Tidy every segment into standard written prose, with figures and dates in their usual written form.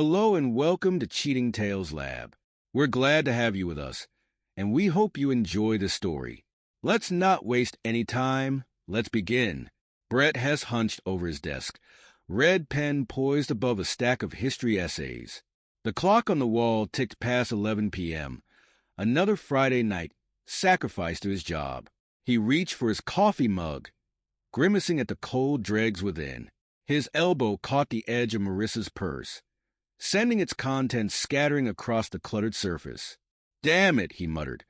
Hello and welcome to Cheating Tales Lab. We're glad to have you with us, and we hope you enjoy the story. Let's not waste any time. Let's begin. Brett has hunched over his desk, red pen poised above a stack of history essays. The clock on the wall ticked past 11 p.m. Another Friday night, sacrificed to his job. He reached for his coffee mug, grimacing at the cold dregs within. His elbow caught the edge of Marissa's purse, sending its contents scattering across the cluttered surface. "Damn it," he muttered,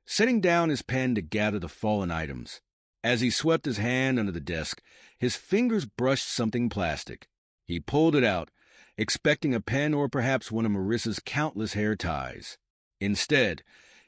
setting down his pen to gather the fallen items. As he swept his hand under the desk, his fingers brushed something plastic. He pulled it out, expecting a pen or perhaps one of Marissa's countless hair ties. Instead,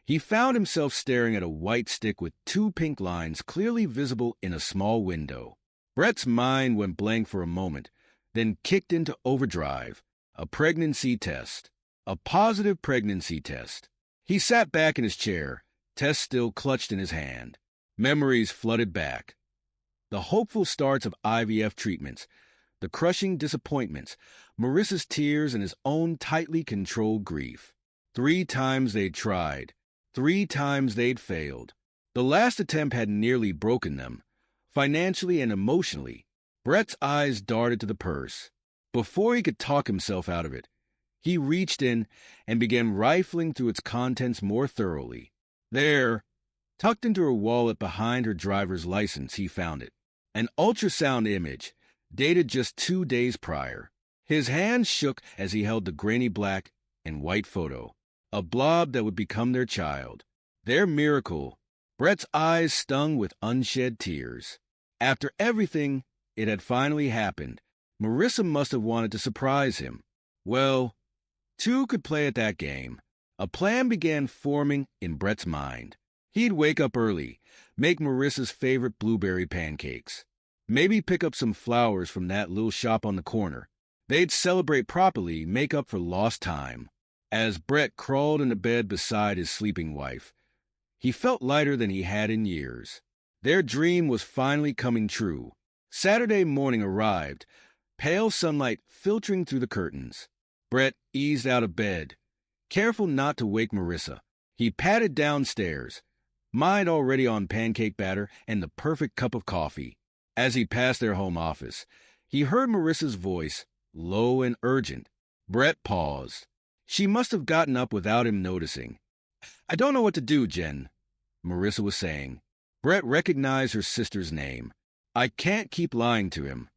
he found himself staring at a white stick with two pink lines clearly visible in a small window. Brett's mind went blank for a moment, then kicked into overdrive. A pregnancy test. A positive pregnancy test. He sat back in his chair, test still clutched in his hand. Memories flooded back. The hopeful starts of IVF treatments, the crushing disappointments, Marissa's tears and his own tightly controlled grief. 3 times they'd tried. 3 times they'd failed. The last attempt had nearly broken them, financially and emotionally. Brett's eyes darted to the purse. Before he could talk himself out of it, he reached in and began rifling through its contents more thoroughly. There, tucked into her wallet behind her driver's license, he found it. An ultrasound image, dated just 2 days prior. His hand shook as he held the grainy black and white photo, a blob that would become their child. Their miracle. Brett's eyes stung with unshed tears. After everything, it had finally happened. Marissa must have wanted to surprise him. Well, 2 could play at that game. A plan began forming in Brett's mind. He'd wake up early, make Marissa's favorite blueberry pancakes. Maybe pick up some flowers from that little shop on the corner. They'd celebrate properly, make up for lost time. As Brett crawled into bed beside his sleeping wife, he felt lighter than he had in years. Their dream was finally coming true. Saturday morning arrived, pale sunlight filtering through the curtains. Brett eased out of bed, careful not to wake Marissa. He padded downstairs, mind already on pancake batter and the perfect cup of coffee. As he passed their home office, he heard Marissa's voice, low and urgent. Brett paused. She must have gotten up without him noticing. "I don't know what to do, Jen," Marissa was saying. Brett recognized her sister's name. "I can't keep lying to him."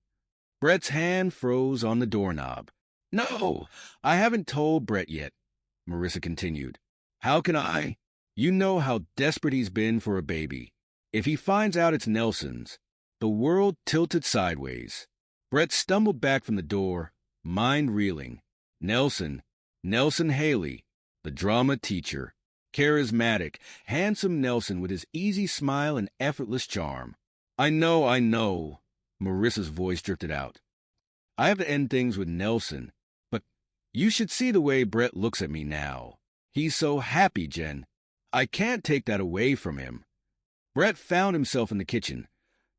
Brett's hand froze on the doorknob. "No, I haven't told Brett yet," Marissa continued. "How can I? You know how desperate he's been for a baby. If he finds out it's Nelson's..." The world tilted sideways. Brett stumbled back from the door, mind reeling. Nelson Haley, the drama teacher. Charismatic, handsome Nelson with his easy smile and effortless charm. I know, Marissa's voice drifted out. "I have to end things with Nelson, but you should see the way Brett looks at me now. He's so happy, Jen. I can't take that away from him." Brett found himself in the kitchen,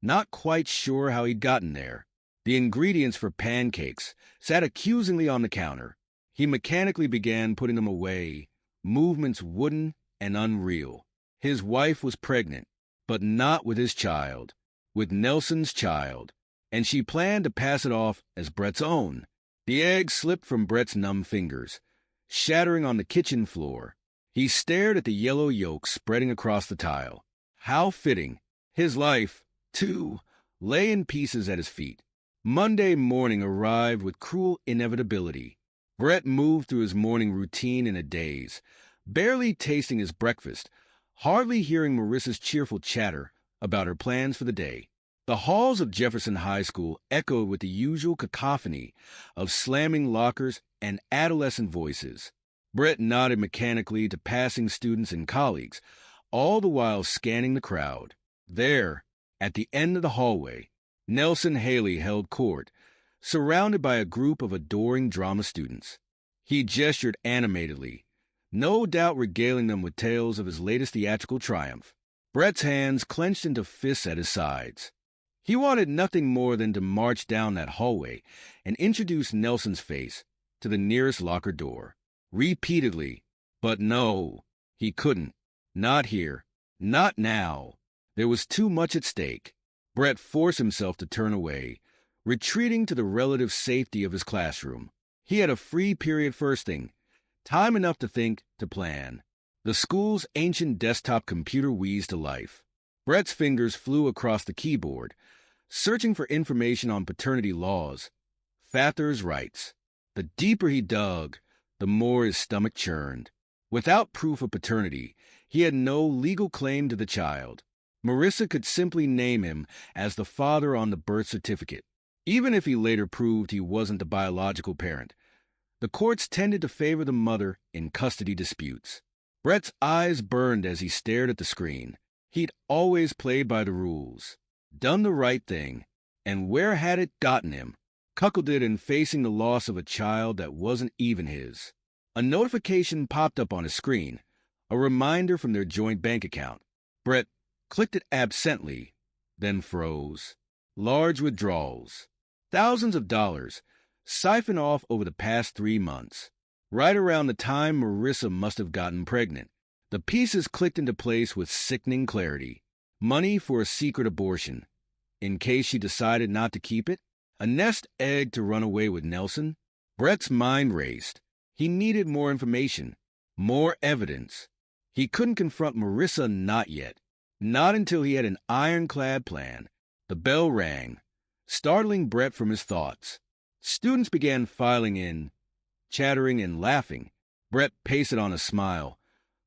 not quite sure how he'd gotten there. The ingredients for pancakes sat accusingly on the counter. He mechanically began putting them away, movements wooden and unreal. His wife was pregnant, but not with his child, with Nelson's child, and she planned to pass it off as Brett's own. The egg slipped from Brett's numb fingers, shattering on the kitchen floor. He stared at the yellow yolk spreading across the tile. How fitting. His life, too, lay in pieces at his feet. Monday morning arrived with cruel inevitability. Brett moved through his morning routine in a daze, barely tasting his breakfast, hardly hearing Marissa's cheerful chatter about her plans for the day. The halls of Jefferson High School echoed with the usual cacophony of slamming lockers and adolescent voices. Brett nodded mechanically to passing students and colleagues, all the while scanning the crowd. There, at the end of the hallway, Nelson Haley held court, surrounded by a group of adoring drama students. He gestured animatedly, no doubt regaling them with tales of his latest theatrical triumph. Brett's hands clenched into fists at his sides. He wanted nothing more than to march down that hallway and introduce Nelson's face to the nearest locker door. Repeatedly. But no, he couldn't. Not here. Not now. There was too much at stake. Brett forced himself to turn away, retreating to the relative safety of his classroom. He had a free period first thing, time enough to think, to plan. The school's ancient desktop computer wheezed to life. Brett's fingers flew across the keyboard, searching for information on paternity laws, father's rights. The deeper he dug, the more his stomach churned. Without proof of paternity, he had no legal claim to the child. Marissa could simply name him as the father on the birth certificate, even if he later proved he wasn't the biological parent. The courts tended to favor the mother in custody disputes. Brett's eyes burned as he stared at the screen. He'd always played by the rules, done the right thing, and where had it gotten him? Cuckolded in facing the loss of a child that wasn't even his. A notification popped up on his screen, a reminder from their joint bank account. Brett clicked it absently, then froze. Large withdrawals. Thousands of dollars, siphoned off over the past 3 months. Right around the time Marissa must have gotten pregnant. The pieces clicked into place with sickening clarity. Money for a secret abortion, in case she decided not to keep it. A nest egg to run away with Nelson. Brett's mind raced. He needed more information, more evidence. He couldn't confront Marissa, not yet. Not until he had an ironclad plan. The bell rang, startling Brett from his thoughts. Students began filing in, chattering and laughing. Brett pasted on a smile,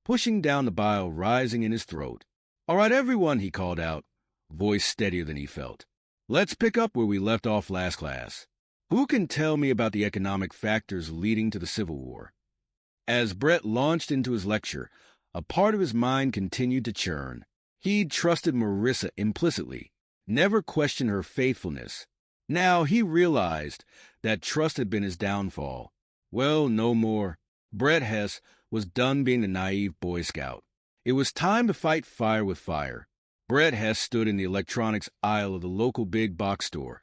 pushing down the bile rising in his throat. "All right, everyone," he called out, voice steadier than he felt. "Let's pick up where we left off last class. Who can tell me about the economic factors leading to the Civil War?" As Brett launched into his lecture, a part of his mind continued to churn. He'd trusted Marissa implicitly, never questioned her faithfulness. Now he realized that trust had been his downfall. Well, no more. Brett Hess was done being the naive Boy Scout. It was time to fight fire with fire. Brett Hess stood in the electronics aisle of the local big box store,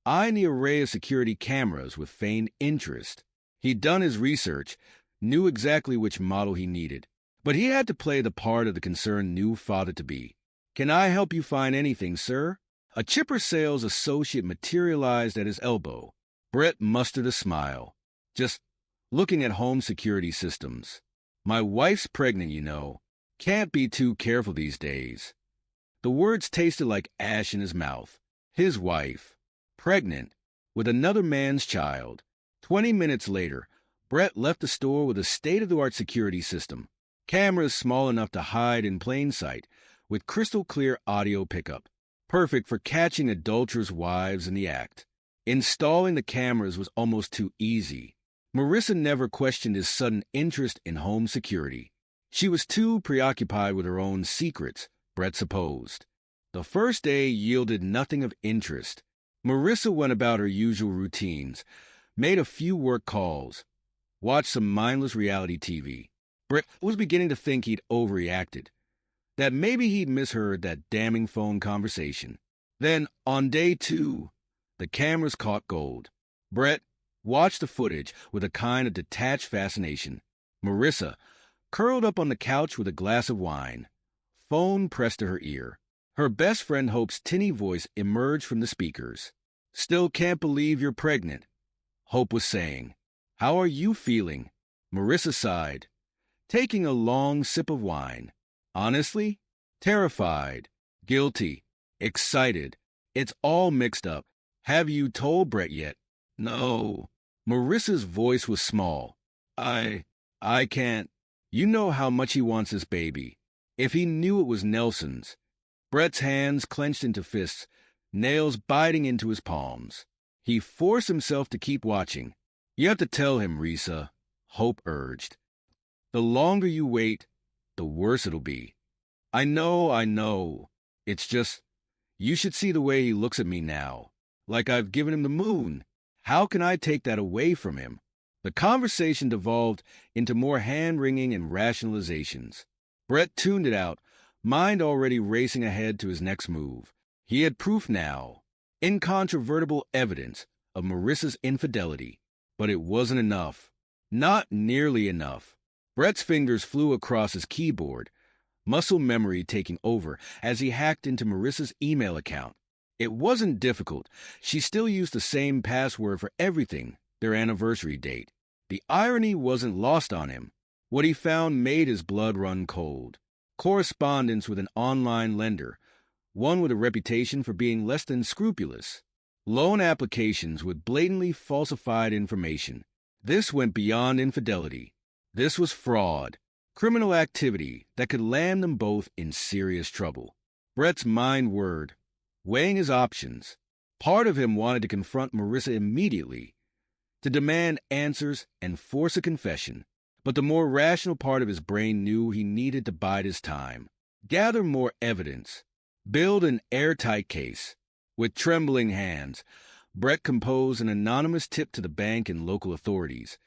eyeing the array of security cameras with feigned interest. He'd done his research, knew exactly which model he needed. But he had to play the part of the concerned new father-to-be. "Can I help you find anything, sir?" A chipper sales associate materialized at his elbow. Brett mustered a smile. "Just looking at home security systems. My wife's pregnant, you know. Can't be too careful these days." The words tasted like ash in his mouth. His wife, pregnant, with another man's child. 20 minutes later, Brett left the store with a state-of-the-art security system. Cameras small enough to hide in plain sight, with crystal-clear audio pickup. Perfect for catching adulterers' wives in the act. Installing the cameras was almost too easy. Marissa never questioned his sudden interest in home security. She was too preoccupied with her own secrets, Brett supposed. The first day yielded nothing of interest. Marissa went about her usual routines, made a few work calls, watched some mindless reality TV. Brett was beginning to think he'd overreacted, that maybe he'd misheard that damning phone conversation. Then, on day 2, the cameras caught gold. Brett watched the footage with a kind of detached fascination. Marissa, curled up on the couch with a glass of wine, phone pressed to her ear. Her best friend Hope's tinny voice emerged from the speakers. "Still can't believe you're pregnant," Hope was saying. "How are you feeling?" Marissa sighed, taking a long sip of wine. "Honestly, terrified, guilty, excited. It's all mixed up. Have you told Brett yet?" "No." Marissa's voice was small. I can't. You know how much he wants this baby. If he knew it was Nelson's." Brett's hands clenched into fists, nails biting into his palms. He forced himself to keep watching. "You have to tell him, Risa," Hope urged. "The longer you wait, the worse it'll be." I know. It's just, you should see the way he looks at me now. Like I've given him the moon. How can I take that away from him?" The conversation devolved into more hand-wringing and rationalizations. Brett tuned it out, mind already racing ahead to his next move. He had proof now, incontrovertible evidence of Marissa's infidelity. But it wasn't enough. Not nearly enough. Brett's fingers flew across his keyboard, muscle memory taking over as he hacked into Marissa's email account. It wasn't difficult. She still used the same password for everything, their anniversary date. The irony wasn't lost on him. What he found made his blood run cold. Correspondence with an online lender, one with a reputation for being less than scrupulous. Loan applications with blatantly falsified information. This went beyond infidelity. This was fraud. Criminal activity that could land them both in serious trouble. Brett's mind whirred, weighing his options. Part of him wanted to confront Marissa immediately, to demand answers and force a confession. But the more rational part of his brain knew he needed to bide his time, gather more evidence, build an airtight case. With trembling hands, Brett composed an anonymous tip to the bank and local authorities,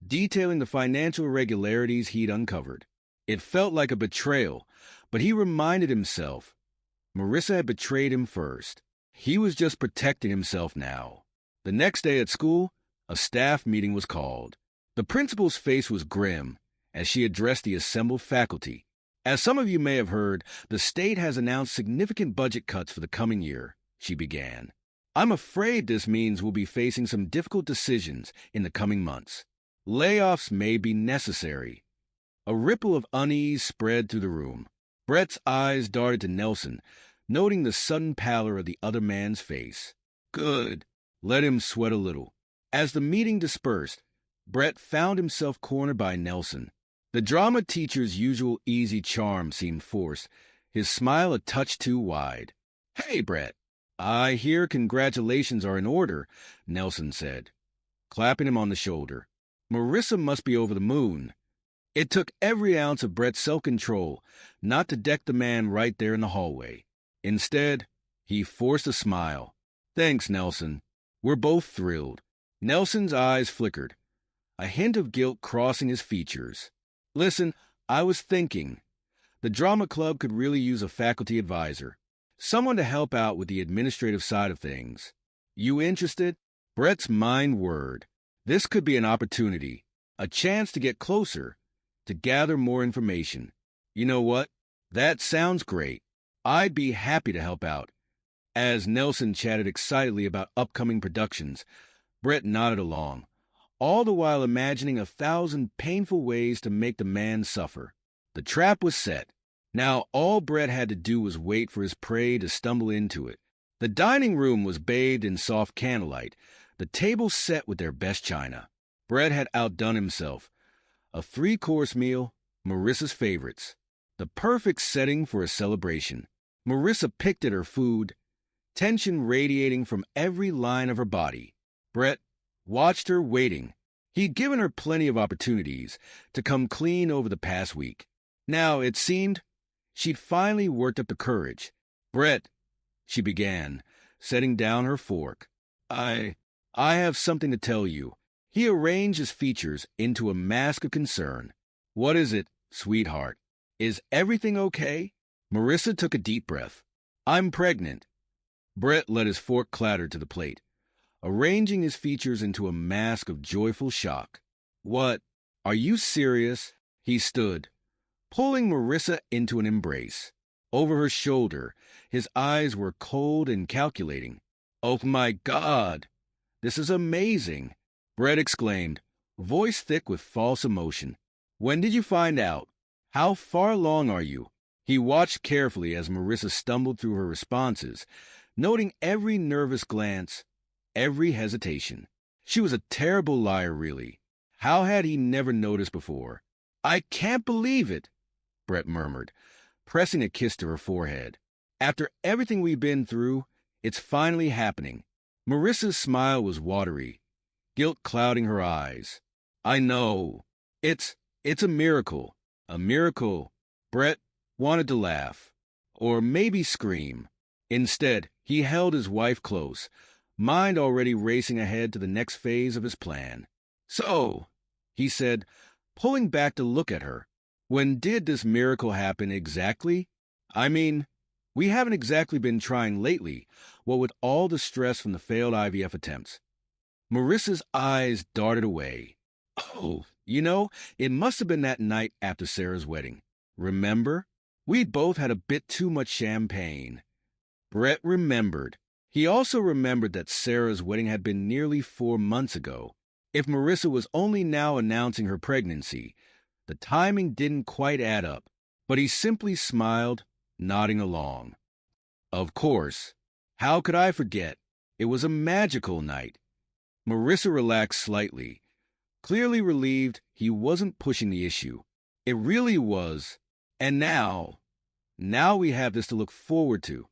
detailing the financial irregularities he'd uncovered. It felt like a betrayal, but he reminded himself Marissa had betrayed him first. He was just protecting himself now. The next day at school, a staff meeting was called. The principal's face was grim as she addressed the assembled faculty. As some of you may have heard, the state has announced significant budget cuts for the coming year, she began. I'm afraid this means we'll be facing some difficult decisions in the coming months. Layoffs may be necessary. A ripple of unease spread through the room. Brett's eyes darted to Nelson, noting the sudden pallor of the other man's face. Good. Let him sweat a little. As the meeting dispersed, Brett found himself cornered by Nelson. The drama teacher's usual easy charm seemed forced, his smile a touch too wide. Hey, Brett. I hear congratulations are in order, Nelson said, clapping him on the shoulder. Marissa must be over the moon. It took every ounce of Brett's self-control not to deck the man right there in the hallway. Instead, he forced a smile. Thanks, Nelson. We're both thrilled. Nelson's eyes flickered, a hint of guilt crossing his features. Listen, I was thinking. The drama club could really use a faculty advisor. Someone to help out with the administrative side of things. You interested? Brett's mind whirred. This could be an opportunity, a chance to get closer, to gather more information. You know what? That sounds great. I'd be happy to help out. As Nelson chatted excitedly about upcoming productions, Brett nodded along, all the while imagining 1,000 painful ways to make the man suffer. The trap was set. Now all Brett had to do was wait for his prey to stumble into it. The dining room was bathed in soft candlelight, the table set with their best china. Brett had outdone himself. A 3-course meal, Marissa's favorites. The perfect setting for a celebration. Marissa picked at her food, tension radiating from every line of her body. Brett watched her waiting. He'd given her plenty of opportunities to come clean over the past week. Now, it seemed, she'd finally worked up the courage. Brett, she began, setting down her fork. I have something to tell you. He arranged his features into a mask of concern. What is it, sweetheart? Is everything okay? Marissa took a deep breath. I'm pregnant. Brett let his fork clatter to the plate, arranging his features into a mask of joyful shock. What? Are you serious? He stood, pulling Marissa into an embrace. Over her shoulder, his eyes were cold and calculating. Oh my God! This is amazing! Brett exclaimed, voice thick with false emotion. When did you find out? How far along are you? He watched carefully as Marissa stumbled through her responses, noting every nervous glance, every hesitation. She was a terrible liar, really. How had he never noticed before? I can't believe it, Brett murmured, pressing a kiss to her forehead. After everything we've been through, it's finally happening. Marissa's smile was watery, guilt clouding her eyes. I know. It's a miracle. A miracle. Brett wanted to laugh, or maybe scream. Instead, he held his wife close, mind already racing ahead to the next phase of his plan. So, he said, pulling back to look at her, when did this miracle happen exactly? I mean, we haven't exactly been trying lately, what with all the stress from the failed IVF attempts. Marissa's eyes darted away. Oh, it must have been that night after Sarah's wedding. Remember? We'd both had a bit too much champagne. Brett remembered. He also remembered that Sarah's wedding had been nearly 4 months ago. If Marissa was only now announcing her pregnancy, the timing didn't quite add up, but he simply smiled, nodding along. Of course. How could I forget? It was a magical night. Marissa relaxed slightly, clearly relieved he wasn't pushing the issue. It really was. And now we have this to look forward to.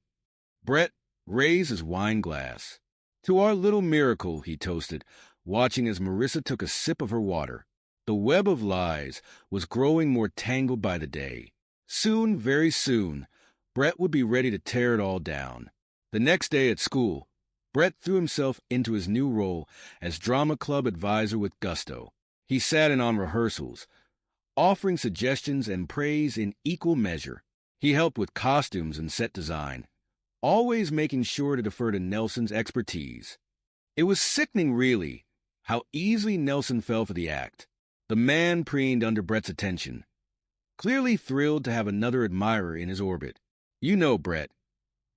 Brett raised his wine glass. To our little miracle, he toasted, watching as Marissa took a sip of her water. The web of lies was growing more tangled by the day. Soon, very soon, Brett would be ready to tear it all down. The next day at school, Brett threw himself into his new role as drama club advisor with gusto. He sat in on rehearsals, offering suggestions and praise in equal measure. He helped with costumes and set design, always making sure to defer to Nelson's expertise. It was sickening, really, how easily Nelson fell for the act. The man preened under Brett's attention, clearly thrilled to have another admirer in his orbit. "You know, Brett,"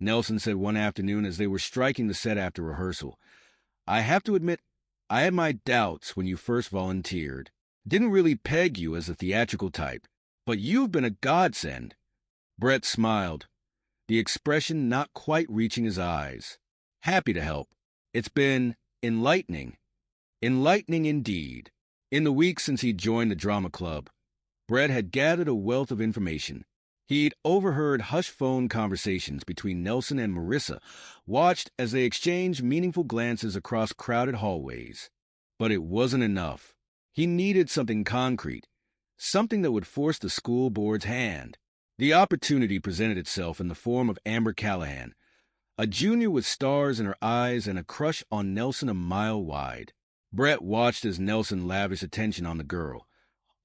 Nelson said one afternoon as they were striking the set after rehearsal, "I have to admit, I had my doubts when you first volunteered. Didn't really peg you as a theatrical type, but you've been a godsend." Brett smiled, the expression not quite reaching his eyes. "Happy to help. It's been enlightening." Enlightening indeed. In the weeks since he'd joined the drama club, Brett had gathered a wealth of information. He'd overheard hushed phone conversations between Nelson and Marissa, watched as they exchanged meaningful glances across crowded hallways. But it wasn't enough. He needed something concrete, something that would force the school board's hand. The opportunity presented itself in the form of Amber Callahan, a junior with stars in her eyes and a crush on Nelson a mile wide. Brett watched as Nelson lavished attention on the girl,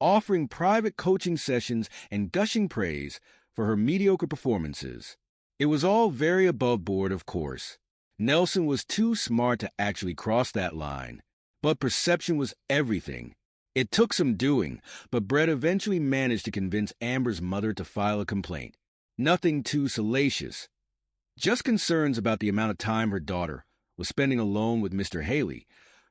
offering private coaching sessions and gushing praise for her mediocre performances. It was all very above board, of course. Nelson was too smart to actually cross that line, but perception was everything. It took some doing, but Brett eventually managed to convince Amber's mother to file a complaint. Nothing too salacious, just concerns about the amount of time her daughter was spending alone with Mr. Haley,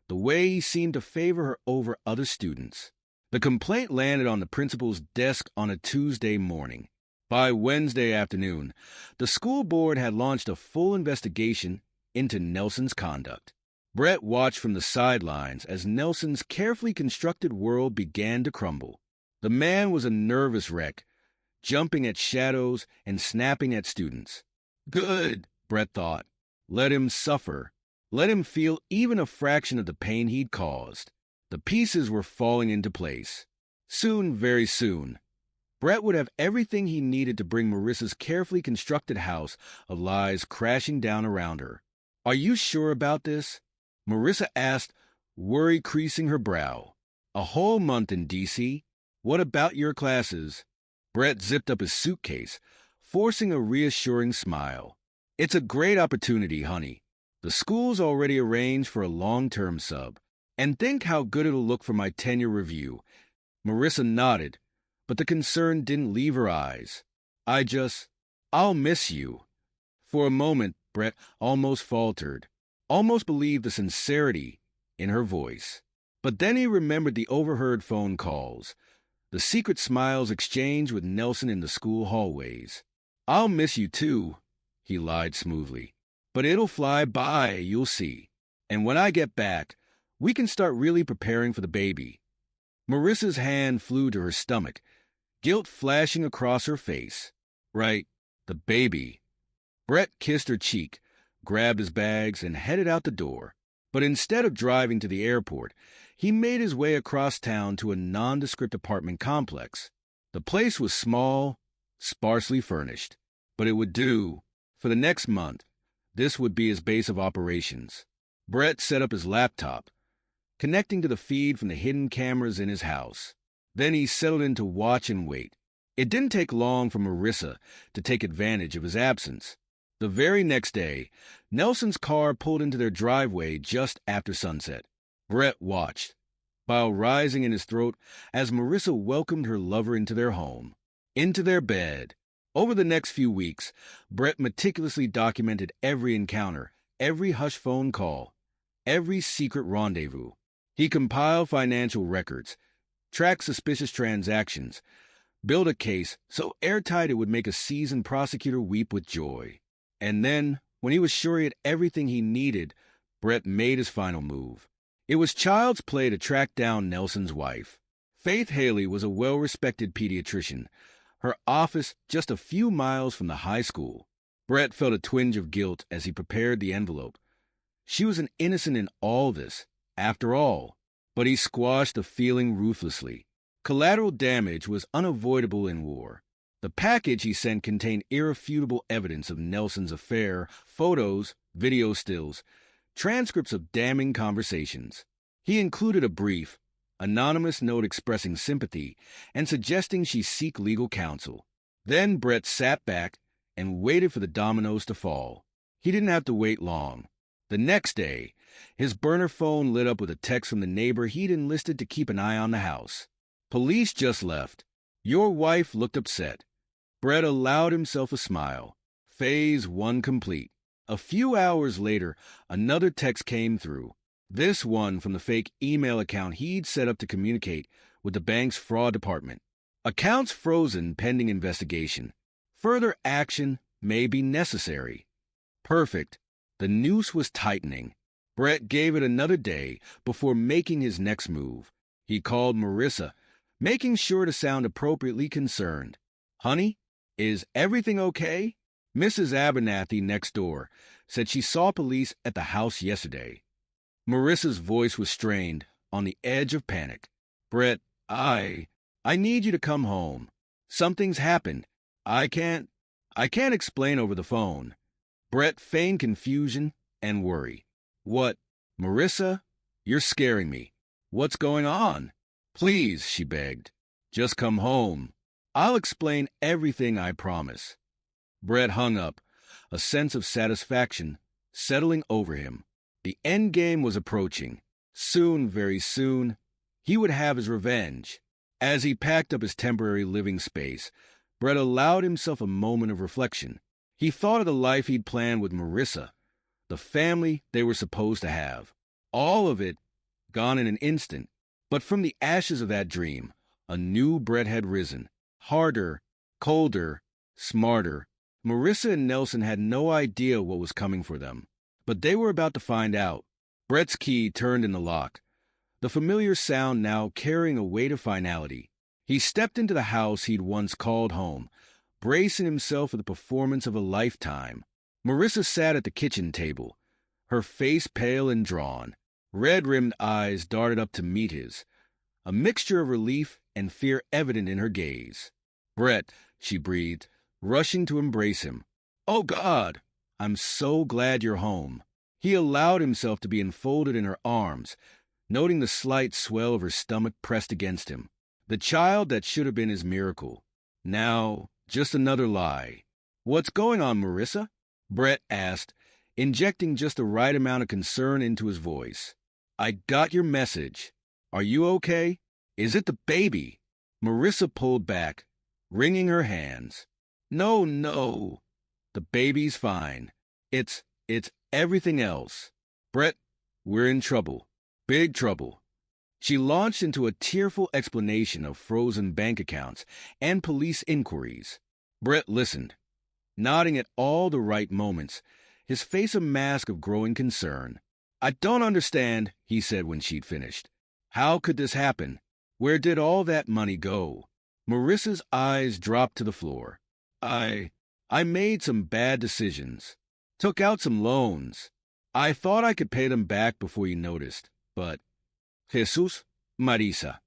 the way he seemed to favor her over other students. The complaint landed on the principal's desk on a Tuesday morning. By Wednesday afternoon, the school board had launched a full investigation into Nelson's conduct. Brett watched from the sidelines as Nelson's carefully constructed world began to crumble. The man was a nervous wreck, jumping at shadows and snapping at students. Good, Brett thought. Let him suffer. Let him feel even a fraction of the pain he'd caused. The pieces were falling into place. Soon, very soon, Brett would have everything he needed to bring Marissa's carefully constructed house of lies crashing down around her. "Are you sure about this?" Marissa asked, worry creasing her brow. "A whole month in D.C.? What about your classes?" Brett zipped up his suitcase, forcing a reassuring smile. "It's a great opportunity, honey. The school's already arranged for a long-term sub. And think how good it'll look for my tenure review." Marissa nodded, but the concern didn't leave her eyes. I'll miss you." For a moment, Brett almost faltered, almost believed the sincerity in her voice. But then he remembered the overheard phone calls, the secret smiles exchanged with Nelson in the school hallways. "I'll miss you too," he lied smoothly. "But it'll fly by, you'll see. And when I get back, we can start really preparing for the baby." Marissa's hand flew to her stomach, guilt flashing across her face. Right, the baby. Brett kissed her cheek, grabbed his bags, and headed out the door. But instead of driving to the airport, he made his way across town to a nondescript apartment complex. The place was small, sparsely furnished, but it would do. For the next month, this would be his base of operations. Brett set up his laptop, connecting to the feed from the hidden cameras in his house. Then he settled in to watch and wait. It didn't take long for Marissa to take advantage of his absence. The very next day, Nelson's car pulled into their driveway just after sunset. Brett watched, bile rising in his throat as Marissa welcomed her lover into their home, into their bed. Over the next few weeks, Brett meticulously documented every encounter, every hush phone call, every secret rendezvous. He compiled financial records, tracked suspicious transactions, built a case so airtight it would make a seasoned prosecutor weep with joy. And then, when he was sure he had everything he needed, Brett made his final move. It was child's play to track down Nelson's wife. Faith Haley was a well-respected pediatrician, her office just a few miles from the high school. Brett felt a twinge of guilt as he prepared the envelope. She was an innocent in all this, after all, but he squashed the feeling ruthlessly. Collateral damage was unavoidable in war. The package he sent contained irrefutable evidence of Nelson's affair, photos, video stills, transcripts of damning conversations. He included a brief, anonymous note expressing sympathy and suggesting she seek legal counsel. Then Brett sat back and waited for the dominoes to fall. He didn't have to wait long. The next day, his burner phone lit up with a text from the neighbor he'd enlisted to keep an eye on the house. Police just left. Your wife looked upset. Brett allowed himself a smile. Phase 1 complete. A few hours later, another text came through. This one from the fake email account he'd set up to communicate with the bank's fraud department. Accounts frozen pending investigation. Further action may be necessary. Perfect. The noose was tightening. Brett gave it another day before making his next move. He called Marissa, making sure to sound appropriately concerned. Honey, is everything okay? Mrs. Abernathy next door said she saw police at the house yesterday. Marissa's voice was strained, on the edge of panic. Brett, I need you to come home. Something's happened. I can't explain over the phone. Brett feigned confusion and worry. What? Marissa? You're scaring me. What's going on? Please, she begged. Just come home. I'll explain everything, I promise. Brett hung up, a sense of satisfaction settling over him. The end game was approaching. Soon, very soon, he would have his revenge. As he packed up his temporary living space, Brett allowed himself a moment of reflection. He thought of the life he'd planned with Marissa, the family they were supposed to have. All of it gone in an instant. But from the ashes of that dream, a new Brett had risen. Harder, colder, smarter. Marissa and Nelson had no idea what was coming for them, but they were about to find out. Brett's key turned in the lock, the familiar sound now carrying a weight of finality. He stepped into the house he'd once called home, bracing himself for the performance of a lifetime. Marissa sat at the kitchen table, her face pale and drawn. Red-rimmed eyes darted up to meet his, a mixture of relief and fear evident in her gaze. Brett, she breathed, rushing to embrace him. Oh, God, I'm so glad you're home. He allowed himself to be enfolded in her arms, noting the slight swell of her stomach pressed against him. The child that should have been his miracle. Now, just another lie. What's going on, Marissa? Brett asked, injecting just the right amount of concern into his voice. I got your message. Are you okay? Is it the baby? Marissa pulled back, wringing her hands. No. The baby's fine. It's everything else. Brett, we're in trouble. Big trouble. She launched into a tearful explanation of frozen bank accounts and police inquiries. Brett listened, nodding at all the right moments, his face a mask of growing concern. I don't understand, he said when she'd finished. How could this happen? Where did all that money go? Marissa's eyes dropped to the floor. I made some bad decisions. Took out some loans. I thought I could pay them back before you noticed, but... Jesus, Marisa.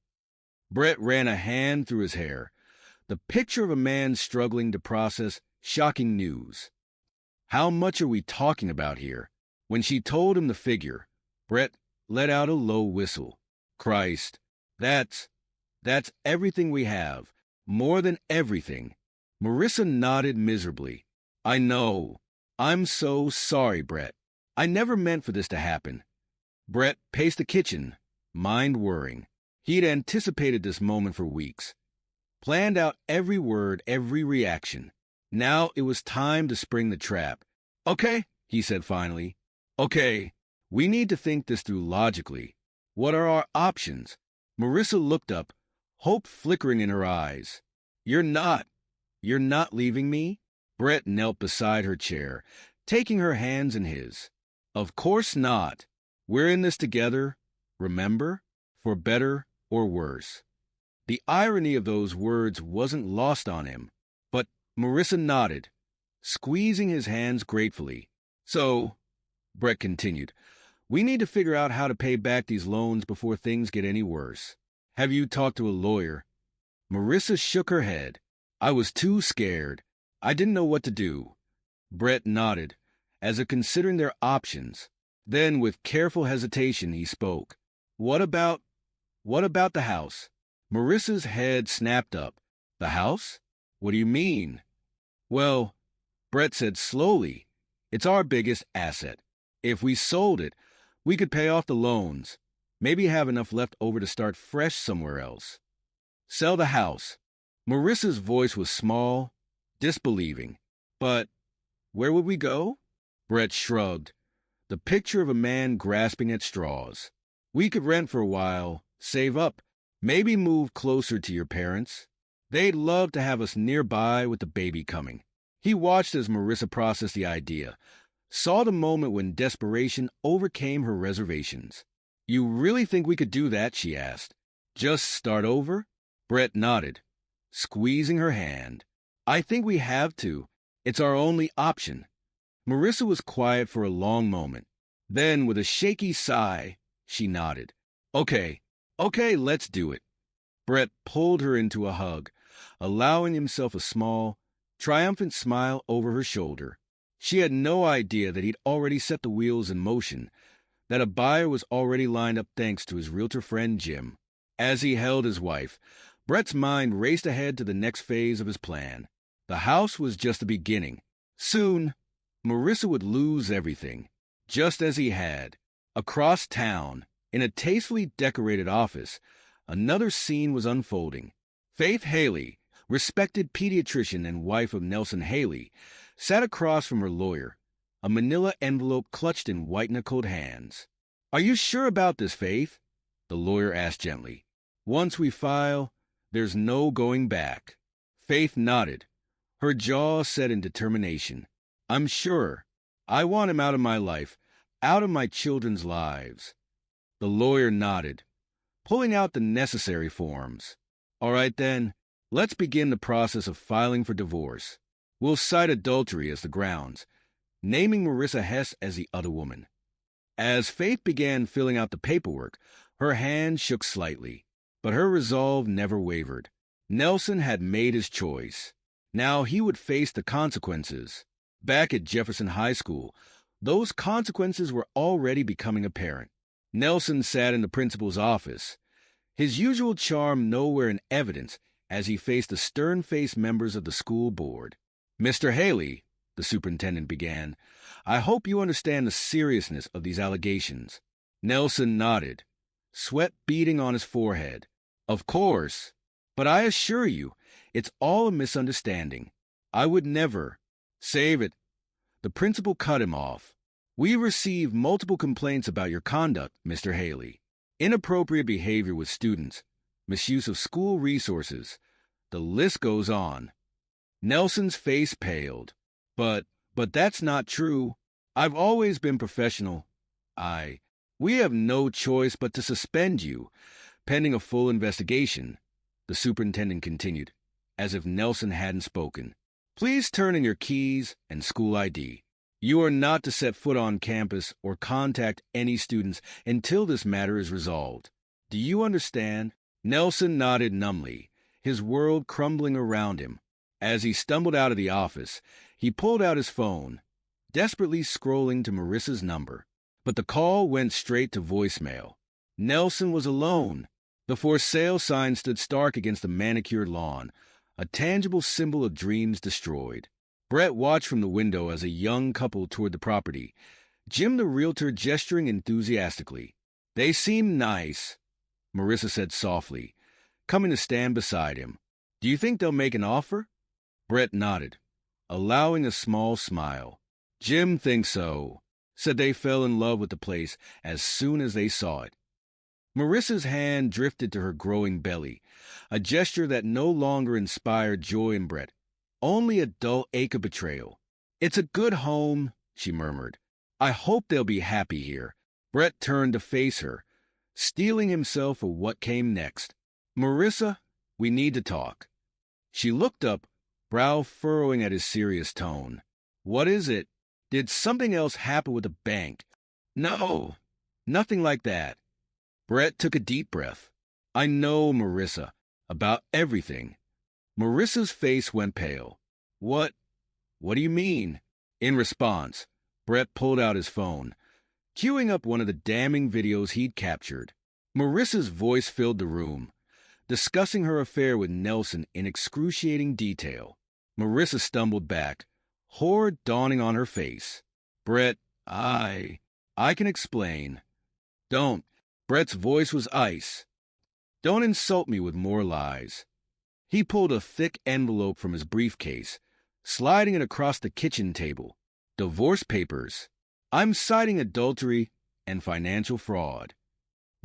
Brett ran a hand through his hair, the picture of a man struggling to process shocking news. How much are we talking about here? When she told him the figure, Brett let out a low whistle. Christ, that's everything we have, more than everything. Marissa nodded miserably. I know. I'm so sorry, Brett. I never meant for this to happen. Brett paced the kitchen, mind whirring. He'd anticipated this moment for weeks, planned out every word, every reaction. Now it was time to spring the trap. Okay, he said finally. Okay, we need to think this through logically. What are our options? Marissa looked up, hope flickering in her eyes. You're not leaving me? Brett knelt beside her chair, taking her hands in his. Of course not. We're in this together, remember? For better or worse. The irony of those words wasn't lost on him, but Marissa nodded, squeezing his hands gratefully. So, Brett continued, we need to figure out how to pay back these loans before things get any worse. Have you talked to a lawyer? Marissa shook her head. I was too scared. I didn't know what to do. Brett nodded, as if considering their options. Then, with careful hesitation, he spoke. What about the house? Marissa's head snapped up. The house? What do you mean? Well, Brett said slowly, it's our biggest asset. If we sold it, we could pay off the loans, maybe have enough left over to start fresh somewhere else. Sell the house. Marissa's voice was small, disbelieving. But where would we go? Brett shrugged, the picture of a man grasping at straws. We could rent for a while, save up, maybe move closer to your parents. They'd love to have us nearby with the baby coming. He watched as Marissa processed the idea, saw the moment when desperation overcame her reservations. You really think we could do that? She asked. Just start over? Brett nodded, squeezing her hand. I think we have to. It's our only option. Marissa was quiet for a long moment. Then, with a shaky sigh, she nodded. Okay, let's do it. Brett pulled her into a hug, allowing himself a small, triumphant smile over her shoulder. She had no idea that he'd already set the wheels in motion, that a buyer was already lined up thanks to his realtor friend Jim. As he held his wife, Brett's mind raced ahead to the next phase of his plan. The house was just the beginning. Soon, Marissa would lose everything, just as he had. Across town, in a tastefully decorated office, another scene was unfolding. Faith Haley, respected pediatrician and wife of Nelson Haley, sat across from her lawyer, a manila envelope clutched in white-knuckled hands. Are you sure about this, Faith? The lawyer asked gently. Once we file, there's no going back. Faith nodded, her jaw set in determination. I'm sure. I want him out of my life, out of my children's lives. The lawyer nodded, pulling out the necessary forms. All right then, let's begin the process of filing for divorce. We'll cite adultery as the grounds, naming Marissa Hess as the other woman. As Faith began filling out the paperwork, her hand shook slightly, but her resolve never wavered. Nelson had made his choice. Now he would face the consequences. Back at Jefferson High School, those consequences were already becoming apparent. Nelson sat in the principal's office, his usual charm nowhere in evidence as he faced the stern-faced members of the school board. Mr. Haley, the superintendent began, I hope you understand the seriousness of these allegations. Nelson nodded, sweat beading on his forehead. Of course, but I assure you, it's all a misunderstanding. I would never. Save it. The principal cut him off. We received multiple complaints about your conduct, Mr. Haley. Inappropriate behavior with students, misuse of school resources. The list goes on. Nelson's face paled. But that's not true. I've always been professional. We have no choice but to suspend you, pending a full investigation, the superintendent continued, as if Nelson hadn't spoken. Please turn in your keys and school ID. You are not to set foot on campus or contact any students until this matter is resolved. Do you understand? Nelson nodded numbly, his world crumbling around him. As he stumbled out of the office, he pulled out his phone, desperately scrolling to Marissa's number. But the call went straight to voicemail. Nelson was alone. The for sale sign stood stark against the manicured lawn, a tangible symbol of dreams destroyed. Brett watched from the window as a young couple toured the property, Jim the realtor gesturing enthusiastically. They seem nice, Marissa said softly, coming to stand beside him. Do you think they'll make an offer? Brett nodded, allowing a small smile. Jim thinks so. Said they fell in love with the place as soon as they saw it. Marissa's hand drifted to her growing belly, a gesture that no longer inspired joy in Brett, only a dull ache of betrayal. It's a good home, she murmured. I hope they'll be happy here. Brett turned to face her, steeling himself for what came next. Marissa, we need to talk. She looked up, brow furrowing at his serious tone. What is it? Did something else happen with the bank? No, nothing like that. Brett took a deep breath. I know, Marissa, about everything. Marissa's face went pale. What do you mean? In response, Brett pulled out his phone, queuing up one of the damning videos he'd captured. Marissa's voice filled the room, discussing her affair with Nelson in excruciating detail. Marissa stumbled back, horror dawning on her face. Brett, I can explain. Don't. Brett's voice was ice. Don't insult me with more lies. He pulled a thick envelope from his briefcase, sliding it across the kitchen table. Divorce papers. I'm citing adultery and financial fraud.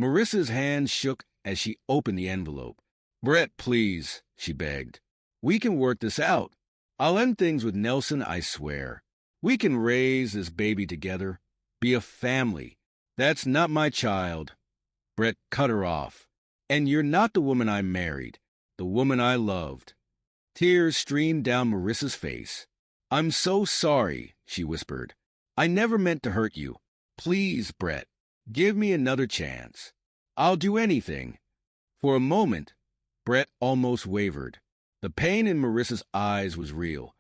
Marissa's hand shook as she opened the envelope. Brett, please, she begged. We can work this out. I'll end things with Nelson, I swear. We can raise this baby together, be a family. That's not my child. Brett cut her off. And you're not the woman I married, the woman I loved. Tears streamed down Marissa's face. I'm so sorry, she whispered. I never meant to hurt you. Please, Brett, give me another chance. I'll do anything. For a moment, Brett almost wavered. The pain in Marissa's eyes was real,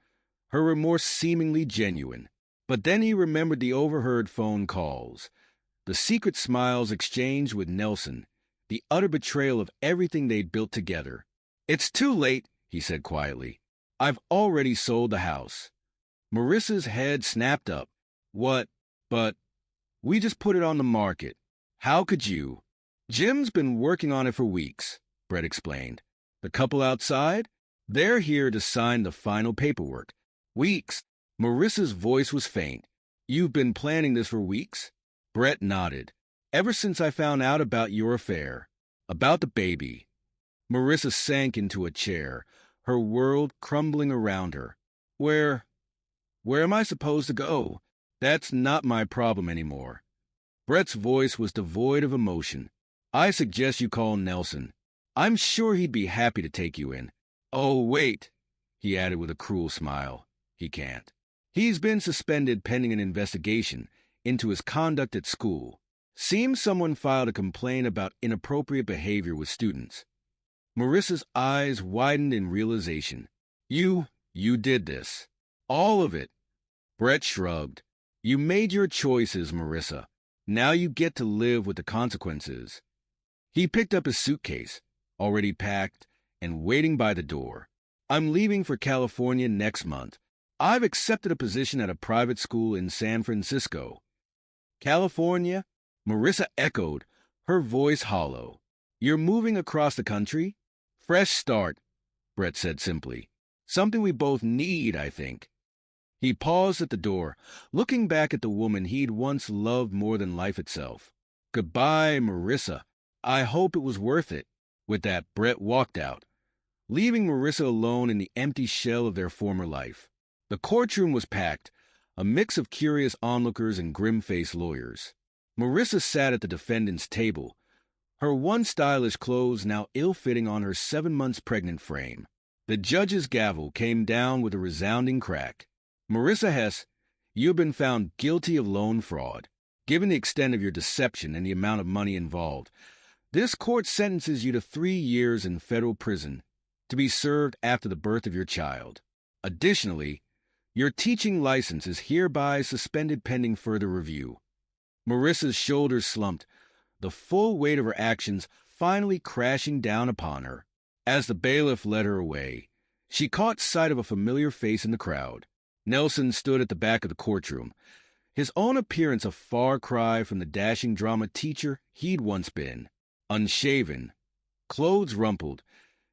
her remorse seemingly genuine. But then he remembered the overheard phone calls, the secret smiles exchanged with Nelson, the utter betrayal of everything they'd built together. It's too late, he said quietly. I've already sold the house. Marissa's head snapped up. What? But we just put it on the market. How could you? Jim's been working on it for weeks, Brett explained. The couple outside? They're here to sign the final paperwork. Weeks. Marissa's voice was faint. You've been planning this for weeks? Brett nodded. Ever since I found out about your affair. About the baby. Marissa sank into a chair, her world crumbling around her. Where am I supposed to go? That's not my problem anymore. Brett's voice was devoid of emotion. I suggest you call Nelson. I'm sure he'd be happy to take you in. Oh, wait, he added with a cruel smile. He can't. He's been suspended pending an investigation into his conduct at school. Seems someone filed a complaint about inappropriate behavior with students. Marissa's eyes widened in realization. You did this. All of it. Brett shrugged. You made your choices, Marissa. Now you get to live with the consequences. He picked up his suitcase, already packed and waiting by the door. I'm leaving for California next month. I've accepted a position at a private school in San Francisco. California? Marissa echoed, her voice hollow. You're moving across the country? Fresh start, Brett said simply. Something we both need, I think. He paused at the door, looking back at the woman he'd once loved more than life itself. Goodbye, Marissa. I hope it was worth it. With that, Brett walked out, leaving Marissa alone in the empty shell of their former life. The courtroom was packed, a mix of curious onlookers and grim-faced lawyers. Marissa sat at the defendant's table, her once stylish clothes now ill-fitting on her 7 months pregnant frame. The judge's gavel came down with a resounding crack. Marissa Hess, you have been found guilty of loan fraud. Given the extent of your deception and the amount of money involved, this court sentences you to 3 years in federal prison to be served after the birth of your child. Additionally, your teaching license is hereby suspended pending further review. Marissa's shoulders slumped, the full weight of her actions finally crashing down upon her. As the bailiff led her away, she caught sight of a familiar face in the crowd. Nelson stood at the back of the courtroom, his own appearance a far cry from the dashing drama teacher he'd once been. Unshaven, clothes rumpled,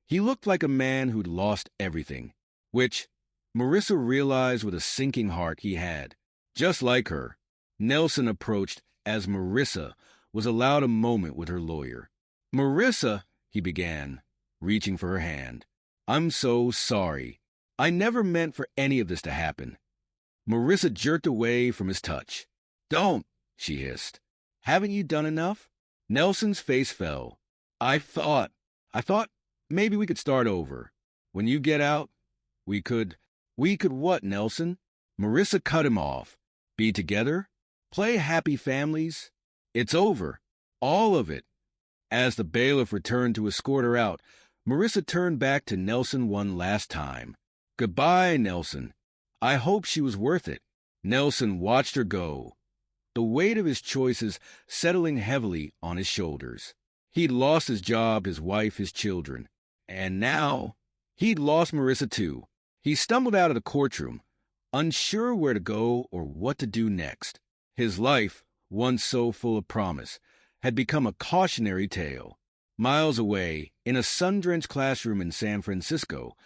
he looked like a man who'd lost everything, which Marissa realized with a sinking heart he had. Just like her, Nelson approached as Marissa was allowed a moment with her lawyer. "Marissa," he began, reaching for her hand. "I'm so sorry. I never meant for any of this to happen." Marissa jerked away from his touch. "Don't," she hissed. "Haven't you done enough?" Nelson's face fell. I thought maybe we could start over. When you get out, we could what, Nelson?" Marissa cut him off. "Be together? Play happy families? It's over. All of it." As the bailiff returned to escort her out, Marissa turned back to Nelson one last time. "Goodbye, Nelson. I hope she was worth it." Nelson watched her go, the weight of his choices settling heavily on his shoulders. He'd lost his job, his wife, his children. And now, he'd lost Marissa too. He stumbled out of the courtroom, unsure where to go or what to do next. His life, once so full of promise, had become a cautionary tale. Miles away, in a sun-drenched classroom in San Francisco,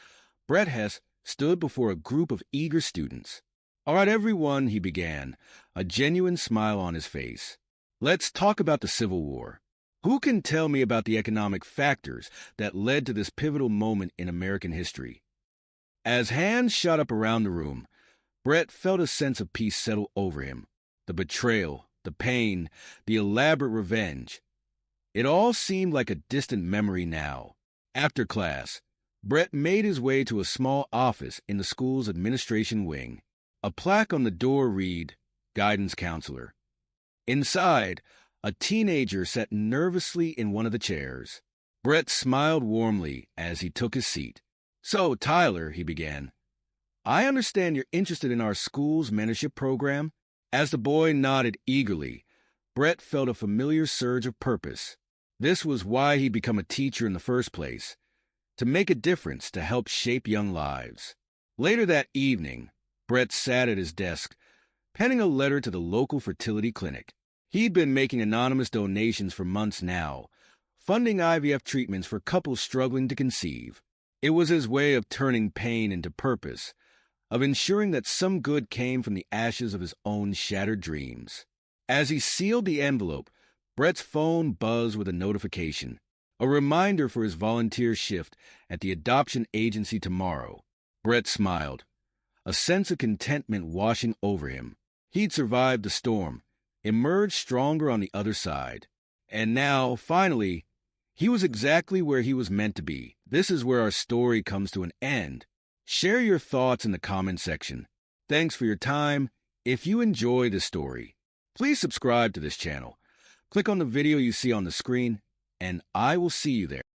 Brett Hess stood before a group of eager students. "All right, everyone," he began, a genuine smile on his face. "Let's talk about the Civil War. Who can tell me about the economic factors that led to this pivotal moment in American history?" As hands shot up around the room, Brett felt a sense of peace settle over him. The betrayal, the pain, the elaborate revenge. It all seemed like a distant memory now. After class, Brett made his way to a small office in the school's administration wing. A plaque on the door read, "Guidance Counselor." Inside, a teenager sat nervously in one of the chairs. Brett smiled warmly as he took his seat. "So, Tyler," he began, "I understand you're interested in our school's mentorship program." As the boy nodded eagerly, Brett felt a familiar surge of purpose. This was why he'd become a teacher in the first place, to make a difference, to help shape young lives. Later that evening, Brett sat at his desk, penning a letter to the local fertility clinic. He'd been making anonymous donations for months now, funding IVF treatments for couples struggling to conceive. It was his way of turning pain into purpose, of ensuring that some good came from the ashes of his own shattered dreams. As he sealed the envelope, Brett's phone buzzed with a notification, a reminder for his volunteer shift at the adoption agency tomorrow. Brett smiled, a sense of contentment washing over him. He'd survived the storm, emerged stronger on the other side. And now, finally, he was exactly where he was meant to be. This is where our story comes to an end. Share your thoughts in the comment section. Thanks for your time. If you enjoy this story, please subscribe to this channel. Click on the video you see on the screen, and I will see you there.